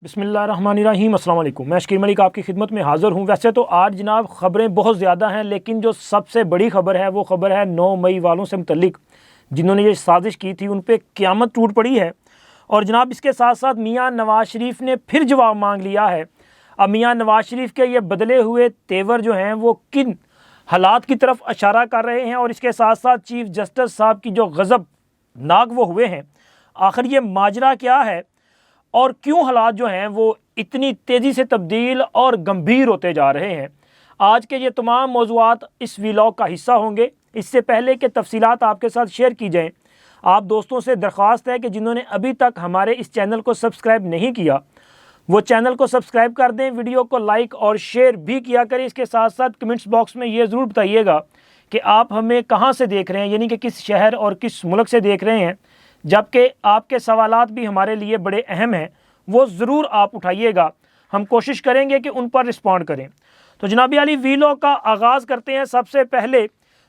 بسم اللہ الرحمن الرحیم۔ السلام علیکم، میں شکیر ملک آپ کی خدمت میں حاضر ہوں۔ ویسے تو آج جناب خبریں بہت زیادہ ہیں، لیکن جو سب سے بڑی خبر ہے وہ خبر ہے 9 مئی والوں سے متعلق، جنہوں نے یہ سازش کی تھی ان پہ قیامت ٹوٹ پڑی ہے۔ اور جناب اس کے ساتھ ساتھ میاں نواز شریف نے پھر جواب مانگ لیا ہے۔ اب میاں نواز شریف کے یہ بدلے ہوئے تیور جو ہیں وہ کن حالات کی طرف اشارہ کر رہے ہیں، اور اس کے ساتھ ساتھ چیف جسٹس صاحب کی جو غضب ناک وہ ہوئے ہیں، آخر یہ ماجرا کیا ہے اور کیوں حالات جو ہیں وہ اتنی تیزی سے تبدیل اور گمبھیر ہوتے جا رہے ہیں۔ آج کے یہ تمام موضوعات اس ویلاگ کا حصہ ہوں گے۔ اس سے پہلے کہ تفصیلات آپ کے ساتھ شیئر کی جائیں، آپ دوستوں سے درخواست ہے کہ جنہوں نے ابھی تک ہمارے اس چینل کو سبسکرائب نہیں کیا وہ چینل کو سبسکرائب کر دیں، ویڈیو کو لائک اور شیئر بھی کیا کریں۔ اس کے ساتھ ساتھ کمنٹس باکس میں یہ ضرور بتائیے گا کہ آپ ہمیں کہاں سے دیکھ رہے ہیں، یعنی کہ کس شہر اور کس ملک سے دیکھ رہے ہیں، جبکہ آپ کے سوالات بھی ہمارے لیے بڑے اہم ہیں، وہ ضرور آپ اٹھائیے گا، ہم کوشش کریں گے کہ ان پر رسپونڈ کریں۔ تو جناب علی ویلاگ کا آغاز کرتے ہیں سب سے پہلے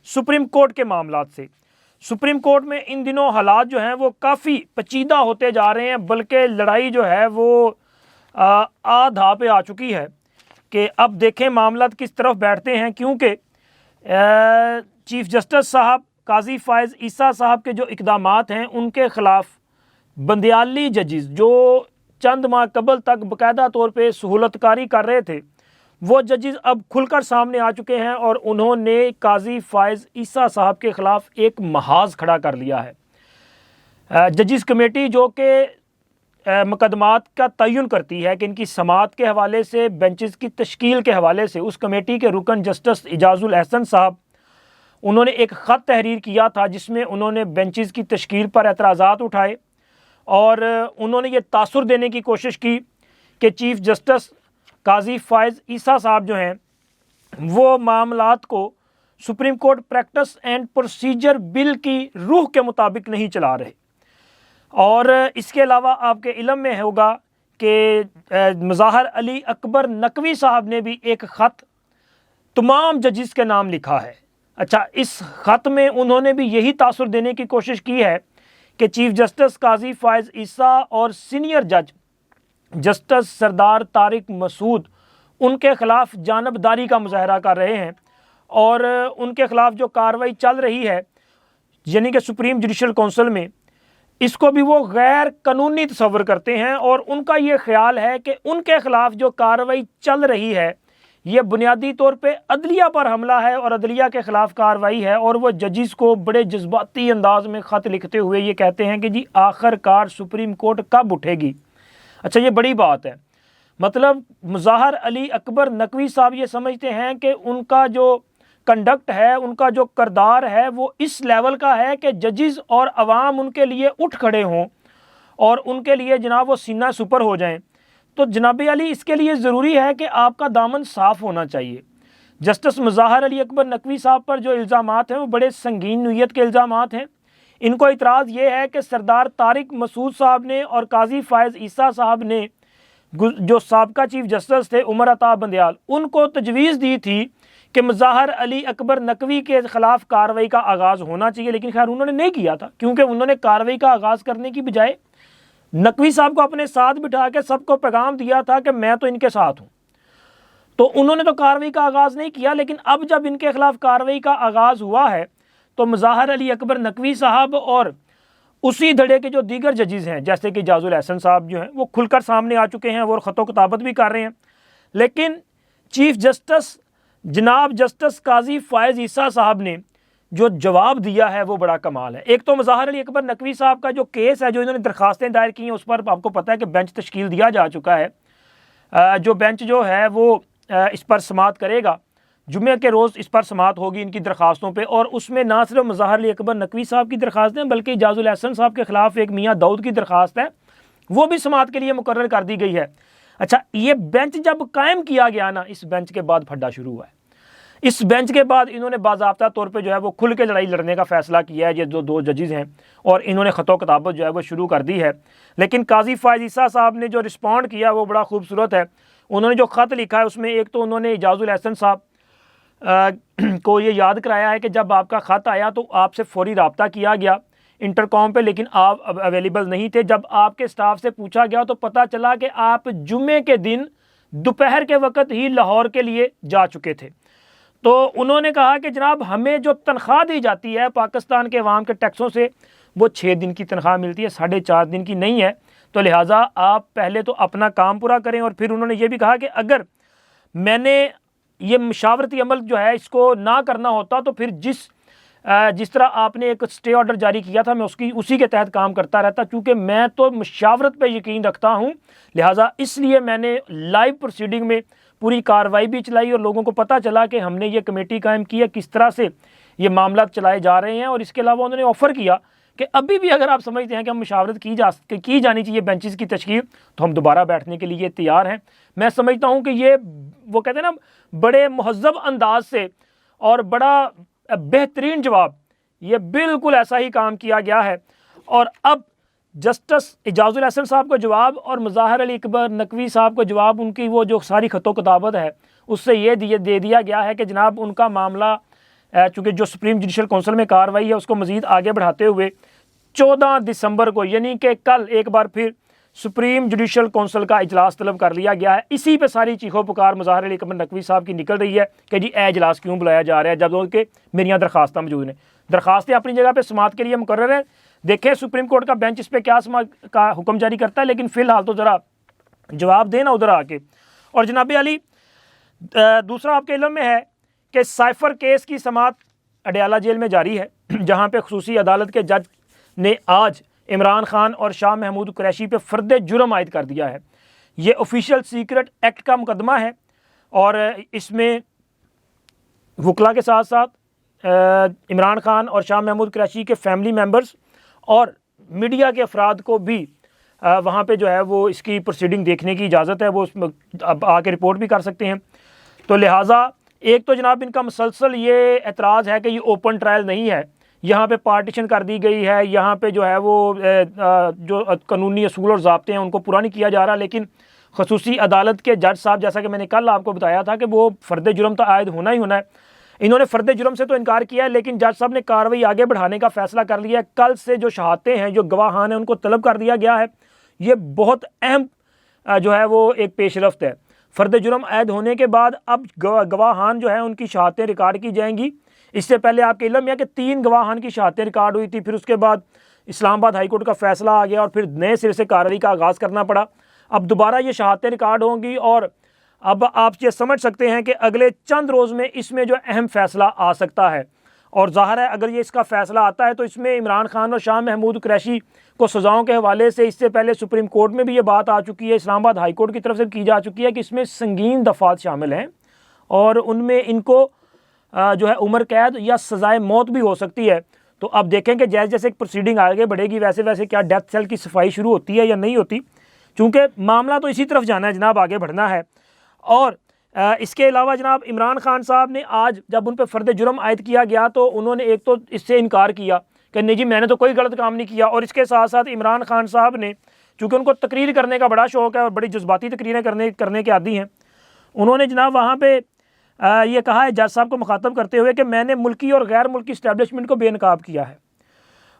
سپریم کورٹ کے معاملات سے۔ سپریم کورٹ میں ان دنوں حالات جو ہیں وہ کافی پیچیدہ ہوتے جا رہے ہیں، بلکہ لڑائی جو ہے وہ آدھا پہ آ چکی ہے کہ اب دیکھیں معاملات کس طرف بیٹھتے ہیں، کیونکہ چیف جسٹس صاحب قاضی فائز عیسیٰ صاحب کے جو اقدامات ہیں ان کے خلاف بندیالی ججز جو چند ماہ قبل تک باقاعدہ طور پہ سہولت کاری کر رہے تھے، وہ ججز اب کھل کر سامنے آ چکے ہیں اور انہوں نے قاضی فائز عیسیٰ صاحب کے خلاف ایک محاذ کھڑا کر لیا ہے۔ ججز کمیٹی جو کہ مقدمات کا تعین کرتی ہے کہ ان کی سماعت کے حوالے سے، بینچز کی تشکیل کے حوالے سے، اس کمیٹی کے رکن جسٹس اعجاز الاحسن صاحب، انہوں نے ایک خط تحریر کیا تھا جس میں انہوں نے بینچز کی تشکیل پر اعتراضات اٹھائے، اور انہوں نے یہ تاثر دینے کی کوشش کی کہ چیف جسٹس قاضی فائز عیسیٰ صاحب جو ہیں وہ معاملات کو supreme court practice and procedure bill کی روح کے مطابق نہیں چلا رہے۔ اور اس کے علاوہ آپ کے علم میں ہوگا کہ مظاہر علی اکبر نقوی صاحب نے بھی ایک خط تمام ججز کے نام لکھا ہے۔ اچھا، اس خط میں انہوں نے بھی یہی تاثر دینے کی کوشش کی ہے کہ چیف جسٹس قاضی فائز عیسیٰ اور سینئر جج جسٹس سردار طارق مسعود ان کے خلاف جانبداری کا مظاہرہ کر رہے ہیں، اور ان کے خلاف جو کارروائی چل رہی ہے یعنی کہ سپریم جوڈیشل کونسل میں، اس کو بھی وہ غیر قانونی تصور کرتے ہیں، اور ان کا یہ خیال ہے کہ ان کے خلاف جو کارروائی چل رہی ہے یہ بنیادی طور پہ عدلیہ پر حملہ ہے اور عدلیہ کے خلاف کارروائی ہے، اور وہ ججز کو بڑے جذباتی انداز میں خط لکھتے ہوئے یہ کہتے ہیں کہ جی آخر کار سپریم کورٹ کب اٹھے گی۔ اچھا، یہ بڑی بات ہے، مطلب مظاہر علی اکبر نقوی صاحب یہ سمجھتے ہیں کہ ان کا جو کنڈکٹ ہے، ان کا جو کردار ہے وہ اس لیول کا ہے کہ ججز اور عوام ان کے لیے اٹھ کھڑے ہوں اور ان کے لیے جناب وہ سینہ سپر ہو جائیں۔ تو جناب علی اس کے لیے ضروری ہے کہ آپ کا دامن صاف ہونا چاہیے۔ جسٹس مظاہر علی اکبر نقوی صاحب پر جو الزامات ہیں وہ بڑے سنگین نوعیت کے الزامات ہیں۔ ان کو اعتراض یہ ہے کہ سردار طارق مسعود صاحب نے اور قاضی فائز عیسیٰ صاحب نے جو سابقہ چیف جسٹس تھے عمر عطا بندیال، ان کو تجویز دی تھی کہ مظاہر علی اکبر نقوی کے خلاف کارروائی کا آغاز ہونا چاہیے، لیکن خیر انہوں نے نہیں کیا تھا، کیونکہ انہوں نے کارروائی کا آغاز کرنے کی بجائے نقوی صاحب کو اپنے ساتھ بٹھا کے سب کو پیغام دیا تھا کہ میں تو ان کے ساتھ ہوں۔ تو انہوں نے تو کارروائی کا آغاز نہیں کیا، لیکن اب جب ان کے خلاف کارروائی کا آغاز ہوا ہے تو مظاہر علی اکبر نقوی صاحب اور اسی دھڑے کے جو دیگر ججز ہیں جیسے کہ اعجاز الاحسن صاحب جو ہیں وہ کھل کر سامنے آ چکے ہیں اور خط و کتابت بھی کر رہے ہیں۔ لیکن چیف جسٹس جناب جسٹس قاضی فائز عیسیٰ صاحب نے جو جواب دیا ہے وہ بڑا کمال ہے۔ ایک تو مظاہر علی اکبر نقوی صاحب کا جو کیس ہے، جو انہوں نے درخواستیں دائر کی ہیں، اس پر آپ کو پتہ ہے کہ بینچ تشکیل دیا جا چکا ہے۔ جو بینچ جو ہے وہ اس پر سماعت کرے گا، جمعہ کے روز اس پر سماعت ہوگی ان کی درخواستوں پہ، اور اس میں نہ صرف مظاہر علی اکبر نقوی صاحب کی درخواستیں بلکہ اعجاز الاحسن صاحب کے خلاف ایک میاں داؤد کی درخواست ہے، وہ بھی سماعت کے لیے مقرر کر دی گئی ہے۔ اچھا، یہ بینچ جب قائم کیا گیا نا، اس بینچ کے بعد پھڈا شروع ہوا ہے۔ اس بینچ کے بعد انہوں نے باضابطہ طور پہ جو ہے وہ کھل کے لڑائی لڑنے کا فیصلہ کیا ہے، یہ جو دو ججز ہیں، اور انہوں نے خط و کتابت جو ہے وہ شروع کر دی ہے۔ لیکن قاضی فائز عیسیٰ صاحب نے جو رسپونڈ کیا وہ بڑا خوبصورت ہے۔ انہوں نے جو خط لکھا ہے اس میں ایک تو انہوں نے اعجاز الاحسن صاحب کو یہ یاد کرایا ہے کہ جب آپ کا خط آیا تو آپ سے فوری رابطہ کیا گیا، انٹرکام پہ، لیکن آپ اویلیبل نہیں تھے۔ جب آپ کے سٹاف سے پوچھا گیا تو پتہ چلا کہ آپ جمعے کے دن دوپہر کے وقت ہی لاہور کے لیے جا چکے تھے۔ تو انہوں نے کہا کہ جناب ہمیں جو تنخواہ دی جاتی ہے پاکستان کے عوام کے ٹیکسوں سے وہ 6 دن کی تنخواہ ملتی ہے، 4.5 دن کی نہیں ہے، تو لہٰذا آپ پہلے تو اپنا کام پورا کریں۔ اور پھر انہوں نے یہ بھی کہا کہ اگر میں نے یہ مشاورتی عمل جو ہے اس کو نہ کرنا ہوتا تو پھر جس طرح آپ نے ایک اسٹے آرڈر جاری کیا تھا میں اسی کے تحت کام کرتا رہتا، چونکہ میں تو مشاورت پہ یقین رکھتا ہوں، لہٰذا اس لیے میں نے لائیو پروسیڈنگ میں پوری کارروائی بھی چلائی اور لوگوں کو پتہ چلا کہ ہم نے یہ کمیٹی قائم کی ہے، کس طرح سے یہ معاملات چلائے جا رہے ہیں۔ اور اس کے علاوہ انہوں نے آفر کیا کہ ابھی بھی اگر آپ سمجھتے ہیں کہ ہم مشاورت کی جانی چاہیے بینچز کی تشکیل، تو ہم دوبارہ بیٹھنے کے لیے تیار ہیں۔ میں سمجھتا ہوں کہ یہ وہ کہتے ہیں نا بڑے مہذب انداز سے اور بڑا بہترین جواب، یہ بالکل ایسا ہی کام کیا گیا ہے۔ اور اب جسٹس اعجاز الحسن صاحب کو جواب اور مظاہر علی اکبر نقوی صاحب کو جواب، ان کی وہ جو ساری خط و کتابت ہے اس سے یہ دے دیا گیا ہے کہ جناب ان کا معاملہ چونکہ جو سپریم جوڈیشل کونسل میں کارروائی ہے اس کو مزید آگے بڑھاتے ہوئے 14 دسمبر کو یعنی کہ کل ایک بار پھر سپریم جوڈیشل کونسل کا اجلاس طلب کر لیا گیا ہے۔ اسی پہ ساری چیخو پکار مظاہر علی اکبر نقوی صاحب کی نکل رہی ہے کہ جی اے اجلاس کیوں بلایا جا رہا ہے جب کہ میری یہاں درخواستیں موجود ہیں۔ درخواستیں اپنی جگہ پہ سماعت کے لیے مقرر ہیں، دیکھیں سپریم کورٹ کا بینچ اس پہ کیا کا حکم جاری کرتا ہے، لیکن فی الحال تو ذرا جواب دینا ادھر آ کے۔ اور جناب علی دوسرا آپ کے علم میں ہے کہ سائفر کیس کی سماعت اڈیالہ جیل میں جاری ہے، جہاں پہ خصوصی عدالت کے جج نے آج عمران خان اور شاہ محمود قریشی پہ فرد جرم عائد کر دیا ہے۔ یہ آفیشیل سیکرٹ ایکٹ کا مقدمہ ہے اور اس میں وکلا کے ساتھ ساتھ عمران خان اور شاہ محمود قریشی کے فیملی ممبرز اور میڈیا کے افراد کو بھی وہاں پہ جو ہے وہ اس کی پروسیڈنگ دیکھنے کی اجازت ہے، وہ اس میں اب آ کے رپورٹ بھی کر سکتے ہیں۔ تو لہٰذا ایک تو جناب ان کا مسلسل یہ اعتراض ہے کہ یہ اوپن ٹرائل نہیں ہے، یہاں پہ پارٹیشن کر دی گئی ہے، یہاں پہ جو ہے وہ جو قانونی اصول اور ضابطے ہیں ان کو پورا نہیں کیا جا رہا، لیکن خصوصی عدالت کے جج صاحب جیسا کہ میں نے کل آپ کو بتایا تھا کہ وہ فرد جرم تو عائد ہونا ہی ہونا ہے، انہوں نے فرد جرم سے تو انکار کیا ہے، لیکن جج صاحب نے کارروائی آگے بڑھانے کا فیصلہ کر لیا ہے۔ کل سے جو شہادتیں ہیں جو گواہان ہیں ان کو طلب کر دیا گیا ہے، یہ بہت اہم جو ہے وہ ایک پیش رفت ہے۔ فرد جرم عائد ہونے کے بعد اب گواہان جو ہیں ان کی شہادتیں ریکارڈ کی جائیں گی۔ اس سے پہلے آپ کے علم ہے کہ 3 گواہان کی شہادتیں ریکارڈ ہوئی تھی، پھر اس کے بعد اسلام آباد ہائی کورٹ کا فیصلہ آ گیا اور پھر نئے سرے سے کارروائی کا آغاز کرنا پڑا۔ اب دوبارہ یہ شہادتیں ریکارڈ ہوں گی اور اب آپ یہ سمجھ سکتے ہیں کہ اگلے چند روز میں اس میں جو اہم فیصلہ آ سکتا ہے، اور ظاہر ہے اگر یہ اس کا فیصلہ آتا ہے تو اس میں عمران خان اور شاہ محمود قریشی کو سزاؤں کے حوالے سے اس سے پہلے سپریم کورٹ میں بھی یہ بات آ چکی ہے، اسلام آباد ہائی کورٹ کی طرف سے کی جا چکی ہے کہ اس میں سنگین دفعات شامل ہیں اور ان میں ان کو جو ہے عمر قید یا سزائے موت بھی ہو سکتی ہے۔ تو اب دیکھیں کہ جیسے جیسے پروسیڈنگ آگے بڑھے گی ویسے ویسے کیا ڈیتھ سیل کی صفائی شروع ہوتی ہے یا نہیں ہوتی، چونکہ معاملہ تو اسی طرف جانا ہے جناب، آگے بڑھنا ہے۔ اور اس کے علاوہ جناب عمران خان صاحب نے آج جب ان پہ فرد جرم عائد کیا گیا تو انہوں نے ایک تو اس سے انکار کیا کہ نہیں جی میں نے تو کوئی غلط کام نہیں کیا، اور اس کے ساتھ ساتھ عمران خان صاحب نے چونکہ ان کو تقریر کرنے کا بڑا شوق ہے اور بڑی جذباتی تقریریں کرنے کے عادی ہیں، انہوں نے جناب وہاں پہ یہ کہا ہے جج صاحب کو مخاطب کرتے ہوئے کہ میں نے ملکی اور غیر ملکی اسٹیبلشمنٹ کو بے نقاب کیا ہے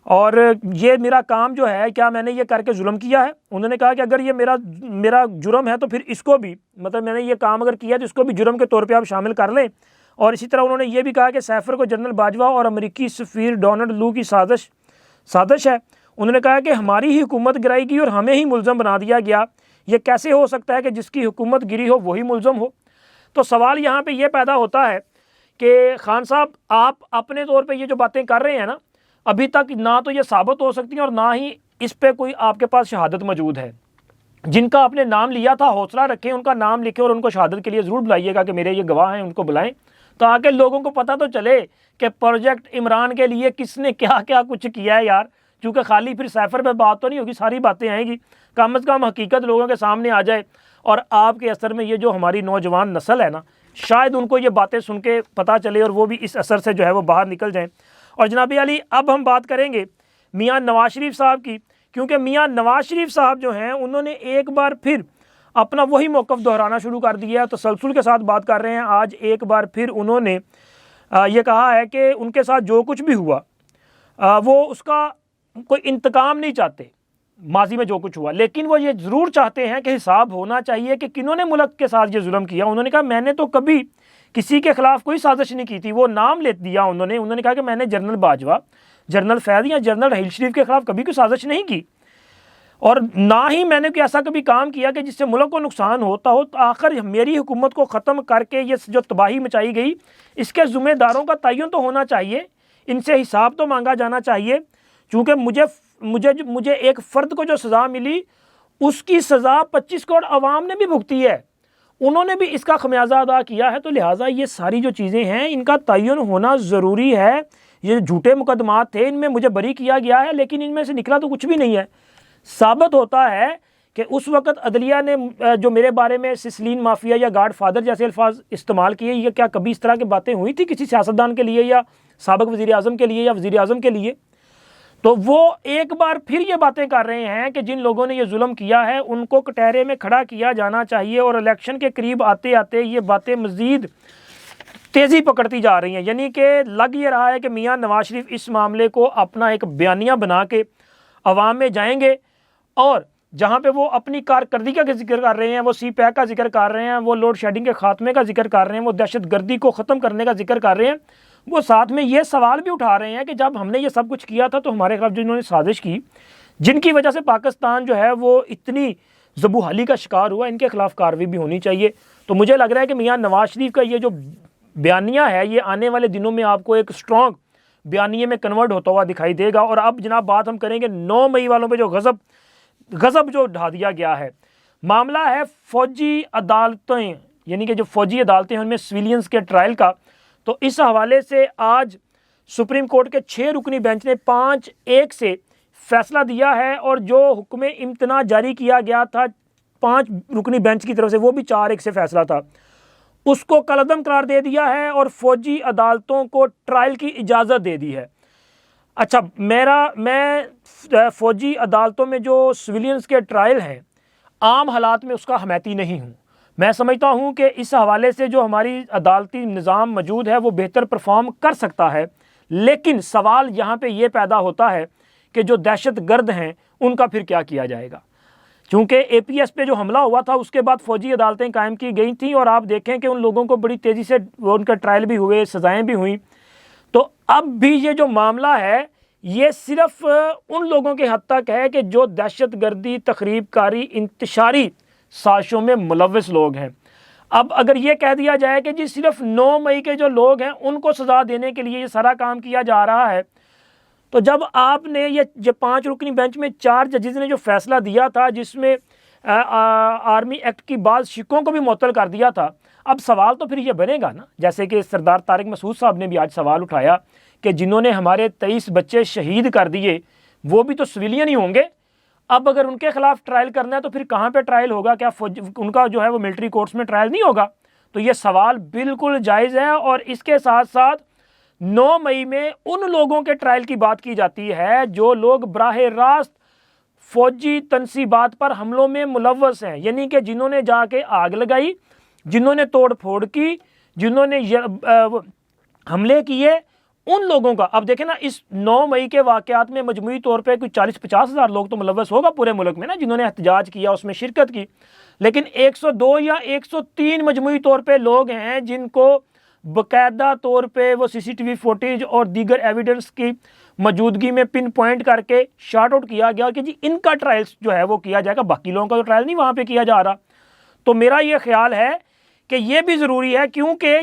اور یہ میرا کام جو ہے کیا میں نے یہ کر کے ظلم کیا ہے۔ انہوں نے کہا کہ اگر یہ میرا جرم ہے تو پھر اس کو بھی مطلب میں نے یہ کام اگر کیا تو اس کو بھی جرم کے طور پہ آپ شامل کر لیں۔ اور اسی طرح انہوں نے یہ بھی کہا کہ سیفر کو جنرل باجوہ اور امریکی سفیر ڈونلڈ لو کی سازش ہے۔ انہوں نے کہا کہ ہماری ہی حکومت گرائی گئی اور ہمیں ہی ملزم بنا دیا گیا، یہ کیسے ہو سکتا ہے کہ جس کی حکومت گری ہو وہی ملزم ہو۔ تو سوال یہاں پہ یہ پیدا ہوتا ہے کہ خان صاحب آپ اپنے طور پہ یہ جو باتیں کر رہے ہیں نا، ابھی تک نہ تو یہ ثابت ہو سکتی ہیں اور نہ ہی اس پہ کوئی آپ کے پاس شہادت موجود ہے۔ جن کا آپ نے نام لیا تھا حوصلہ رکھیں، ان کا نام لکھیں اور ان کو شہادت کے لیے ضرور بلائیے گا کہ میرے یہ گواہ ہیں، ان کو بلائیں تاکہ لوگوں کو پتہ تو چلے کہ پروجیکٹ عمران کے لیے کس نے کیا کیا کچھ کیا ہے یار، چونکہ خالی پھر سیفر پہ بات تو نہیں ہوگی، ساری باتیں آئیں گی، کم از کم حقیقت لوگوں کے سامنے آ جائے۔ اور آپ کے اثر میں یہ جو ہماری نوجوان نسل ہے نا، شاید ان کو یہ باتیں سن کے پتہ چلے اور وہ بھی اس اثر سے جو ہے وہ باہر نکل جائیں۔ اور جناب علی اب ہم بات کریں گے میاں نواز شریف صاحب کی، کیونکہ میاں نواز شریف صاحب جو ہیں انہوں نے ایک بار پھر اپنا وہی موقف دہرانا شروع کر دیا ہے، تسلسل کے ساتھ بات کر رہے ہیں۔ آج ایک بار پھر انہوں نے یہ کہا ہے کہ ان کے ساتھ جو کچھ بھی ہوا وہ اس کا کوئی انتقام نہیں چاہتے ماضی میں جو کچھ ہوا، لیکن وہ یہ ضرور چاہتے ہیں کہ حساب ہونا چاہیے کہ کنہوں نے ملک کے ساتھ یہ ظلم کیا۔ انہوں نے کہا میں نے تو کبھی کسی کے خلاف کوئی سازش نہیں کی تھی، وہ نام لے دیا انہوں نے کہا کہ میں نے جنرل باجوہ، جنرل فیض یا جنرل رحیل شریف کے خلاف کبھی کوئی سازش نہیں کی، اور نہ ہی میں نے کوئی ایسا کبھی کام کیا کہ جس سے ملک کو نقصان ہوتا ہو۔ تو آخر میری حکومت کو ختم کر کے یہ جو تباہی مچائی گئی، اس کے ذمہ داروں کا تعین تو ہونا چاہیے، ان سے حساب تو مانگا جانا چاہیے، چونکہ مجھے ایک فرد کو جو سزا ملی اس کی سزا 25 کروڑ عوام نے بھی بھگتی ہے، انہوں نے بھی اس کا خمیازہ ادا کیا ہے۔ تو لہٰذا یہ ساری جو چیزیں ہیں ان کا تعین ہونا ضروری ہے۔ یہ جھوٹے مقدمات تھے، ان میں مجھے بری کیا گیا ہے، لیکن ان میں سے نکلا تو کچھ بھی نہیں ہے۔ ثابت ہوتا ہے کہ اس وقت عدلیہ نے جو میرے بارے میں سسلین مافیا یا گاڈ فادر جیسے الفاظ استعمال کیے، یہ کیا کبھی اس طرح کی باتیں ہوئی تھی کسی سیاستدان کے لیے یا سابق وزیر اعظم کے لیے یا وزیر اعظم کے لیے؟ تو وہ ایک بار پھر یہ باتیں کر رہے ہیں کہ جن لوگوں نے یہ ظلم کیا ہے ان کو کٹہرے میں کھڑا کیا جانا چاہیے، اور الیکشن کے قریب آتے آتے یہ باتیں مزید تیزی پکڑتی جا رہی ہیں۔ یعنی کہ لگ یہ رہا ہے کہ میاں نواز شریف اس معاملے کو اپنا ایک بیانیہ بنا کے عوام میں جائیں گے، اور جہاں پہ وہ اپنی کارکردگی کا ذکر کر رہے ہیں، وہ سی پیک کا ذکر کر رہے ہیں، وہ لوڈ شیڈنگ کے خاتمے کا ذکر کر رہے ہیں، وہ دہشت گردی کو ختم کرنے کا ذکر کر رہے ہیں، وہ ساتھ میں یہ سوال بھی اٹھا رہے ہیں کہ جب ہم نے یہ سب کچھ کیا تھا تو ہمارے خلاف جنہوں نے سازش کی، جن کی وجہ سے پاکستان جو ہے وہ اتنی ذبوحالی کا شکار ہوا، ان کے خلاف کارروائی بھی ہونی چاہیے۔ تو مجھے لگ رہا ہے کہ میاں نواز شریف کا یہ جو بیانیہ ہے یہ آنے والے دنوں میں آپ کو ایک اسٹرانگ بیانیے میں کنورٹ ہوتا ہوا دکھائی دے گا۔ اور اب جناب بات ہم کریں گے 9 مئی والوں پہ جو غضب جو ڈھا دیا گیا ہے، معاملہ ہے فوجی عدالتیں، یعنی کہ جو فوجی عدالتیں ہیں ان میں سویلینز کے ٹرائل کا۔ تو اس حوالے سے آج سپریم کورٹ کے 6 رکنی بینچ نے 5-1 سے فیصلہ دیا ہے، اور جو حکم امتناع جاری کیا گیا تھا 5 رکنی بینچ کی طرف سے، وہ بھی 4-1 سے فیصلہ تھا، اس کو کالعدم قرار دے دیا ہے اور فوجی عدالتوں کو ٹرائل کی اجازت دے دی ہے۔ اچھا، میں فوجی عدالتوں میں جو سویلینز کے ٹرائل ہیں عام حالات میں اس کا حمایتی نہیں ہوں۔ میں سمجھتا ہوں کہ اس حوالے سے جو ہماری عدالتی نظام موجود ہے وہ بہتر پرفارم کر سکتا ہے، لیکن سوال یہاں پہ یہ پیدا ہوتا ہے کہ جو دہشت گرد ہیں ان کا پھر کیا کیا جائے گا، چونکہ اے پی ایس پہ جو حملہ ہوا تھا اس کے بعد فوجی عدالتیں قائم کی گئی تھیں، اور آپ دیکھیں کہ ان لوگوں کو بڑی تیزی سے ان کا ٹرائل بھی ہوئے، سزائیں بھی ہوئیں۔ تو اب بھی یہ جو معاملہ ہے یہ صرف ان لوگوں کے حد تک ہے کہ جو دہشت گردی، تخریب کاری، انتشاری سازشوں میں ملوث لوگ ہیں۔ اب اگر یہ کہہ دیا جائے کہ جی صرف 9 مئی کے جو لوگ ہیں ان کو سزا دینے کے لیے یہ سارا کام کیا جا رہا ہے، تو جب آپ نے یہ 5 رکنی بینچ میں 4 ججز نے جو فیصلہ دیا تھا جس میں آرمی ایکٹ کی بعض شقوں کو بھی معطل کر دیا تھا، اب سوال تو پھر یہ بنے گا نا، جیسے کہ سردار طارق مسعود صاحب نے بھی آج سوال اٹھایا کہ جنہوں نے ہمارے 23 بچے شہید کر دیے وہ بھی تو سویلین ہی ہوں گے، اب اگر ان کے خلاف ٹرائل کرنا ہے تو پھر کہاں پہ ٹرائل ہوگا؟ کیا ان کا جو ہے وہ ملٹری کورٹس میں ٹرائل نہیں ہوگا؟ تو یہ سوال بالکل جائز ہے، اور اس کے ساتھ ساتھ 9 مئی میں ان لوگوں کے ٹرائل کی بات کی جاتی ہے جو لوگ براہ راست فوجی تنصیبات پر حملوں میں ملوث ہیں، یعنی کہ جنہوں نے جا کے آگ لگائی، جنہوں نے توڑ پھوڑ کی، جنہوں نے حملے کیے، ان لوگوں کا۔ اب دیکھیں نا، اس 9 مئی کے واقعات میں مجموعی طور پہ کوئی 40-50 ہزار لوگ تو ملوث ہوگا پورے ملک میں نا، جنہوں نے احتجاج کیا، اس میں شرکت کی، لیکن 102 یا 103 مجموعی طور پہ لوگ ہیں جن کو باقاعدہ طور پہ وہ سی سی ٹی وی فوٹیج اور دیگر ایویڈنس کی موجودگی میں پن پوائنٹ کر کے شارٹ آؤٹ کیا گیا کہ جی ان کا ٹرائل جو ہے وہ کیا جائے گا، باقی لوگوں کا تو ٹرائل نہیں وہاں پہ کیا جا رہا۔ تو میرا یہ خیال ہے کہ یہ بھی ضروری ہے، کیونکہ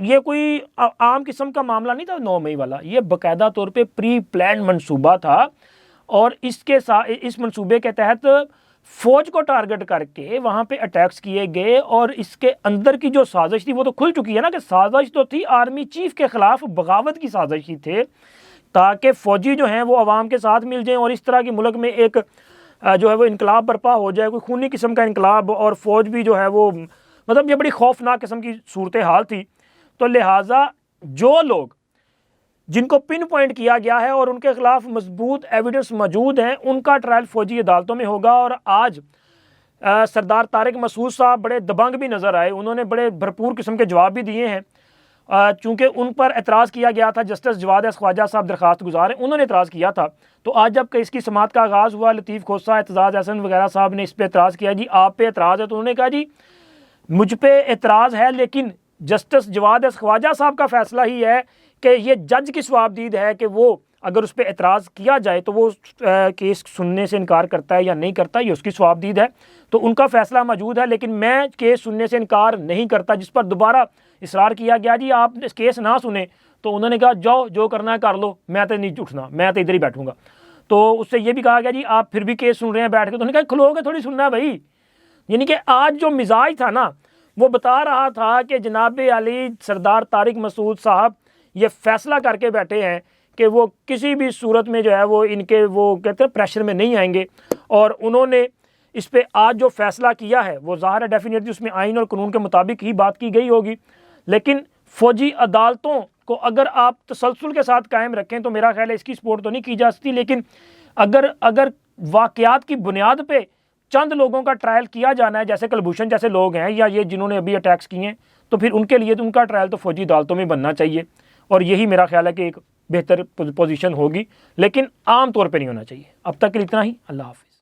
یہ کوئی عام قسم کا معاملہ نہیں تھا 9 مئی والا، یہ باقاعدہ طور پہ پری پلانڈ منصوبہ تھا، اور اس منصوبے کے تحت فوج کو ٹارگٹ کر کے وہاں پہ اٹیکس کیے گئے، اور اس کے اندر کی جو سازش تھی وہ تو کھل چکی ہے نا، کہ سازش تو تھی آرمی چیف کے خلاف، بغاوت کی سازش ہی تھے، تاکہ فوجی جو ہیں وہ عوام کے ساتھ مل جائیں اور اس طرح کی ملک میں ایک جو ہے وہ انقلاب برپا ہو جائے، کوئی خونی قسم کا انقلاب، اور فوج بھی جو ہے وہ مطلب یہ بڑی خوفناک قسم کی صورتحال تھی۔ تو لہٰذا جو لوگ جن کو پن پوائنٹ کیا گیا ہے اور ان کے خلاف مضبوط ایویڈنس موجود ہیں ان کا ٹرائل فوجی عدالتوں میں ہوگا۔ اور آج سردار طارق مسعود صاحب بڑے دبنگ بھی نظر آئے، انہوں نے بڑے بھرپور قسم کے جواب بھی دیے ہیں، چونکہ ان پر اعتراض کیا گیا تھا، جسٹس جواد احمد خواجہ صاحب درخواست گزار ہیں، انہوں نے اعتراض کیا تھا، تو آج جب کہ اس کی سماعت کا آغاز ہوا، لطیف کھوسہ، اعتزاز احسن وغیرہ صاحب نے اس پہ اعتراض کیا، جی آپ پہ اعتراض ہے، تو انہوں نے کہا جی مجھ پہ اعتراض ہے لیکن جسٹس جواد احمد خواجہ صاحب کا فیصلہ ہی ہے کہ یہ جج کی ثوابدید ہے کہ وہ اگر اس پہ اعتراض کیا جائے تو وہ کیس سننے سے انکار کرتا ہے یا نہیں کرتا، یہ اس کی ثوابدید ہے، تو ان کا فیصلہ موجود ہے، لیکن میں کیس سننے سے انکار نہیں کرتا۔ جس پر دوبارہ اصرار کیا گیا جی آپ کیس نہ سنیں، تو انہوں نے کہا جاؤ جو کرنا ہے کر لو، میں تو نہیں اٹھنا، میں تو ادھر ہی بیٹھوں گا۔ تو اس سے یہ بھی کہا گیا جی آپ پھر بھی کیس سن رہے ہیں بیٹھ کے، تو انہوں نے کہا کھلو کے تھوڑی سننا ہے بھائی۔ یعنی کہ آج جو مزاج تھا نا، وہ بتا رہا تھا کہ جناب علی سردار طارق مسعود صاحب یہ فیصلہ کر کے بیٹھے ہیں کہ وہ کسی بھی صورت میں جو ہے وہ ان کے وہ کہتے ہیں پریشر میں نہیں آئیں گے، اور انہوں نے اس پہ آج جو فیصلہ کیا ہے وہ ظاہر ہے ڈیفینیٹلی اس میں آئین اور قانون کے مطابق ہی بات کی گئی ہوگی، لیکن فوجی عدالتوں کو اگر آپ تسلسل کے ساتھ قائم رکھیں تو میرا خیال ہے اس کی سپورٹ تو نہیں کی جا سکتی، لیکن اگر واقعات کی بنیاد پہ چند لوگوں کا ٹرائل کیا جانا ہے، جیسے کلبھوشن جیسے لوگ ہیں یا یہ جنہوں نے ابھی اٹیکس کیے ہیں، تو پھر ان کے لیے تو ان کا ٹرائل تو فوجی عدالتوں میں بننا چاہیے، اور یہی میرا خیال ہے کہ ایک بہتر پوزیشن ہوگی، لیکن عام طور پہ نہیں ہونا چاہیے۔ اب تک کے لیے اتنا ہی، اللہ حافظ۔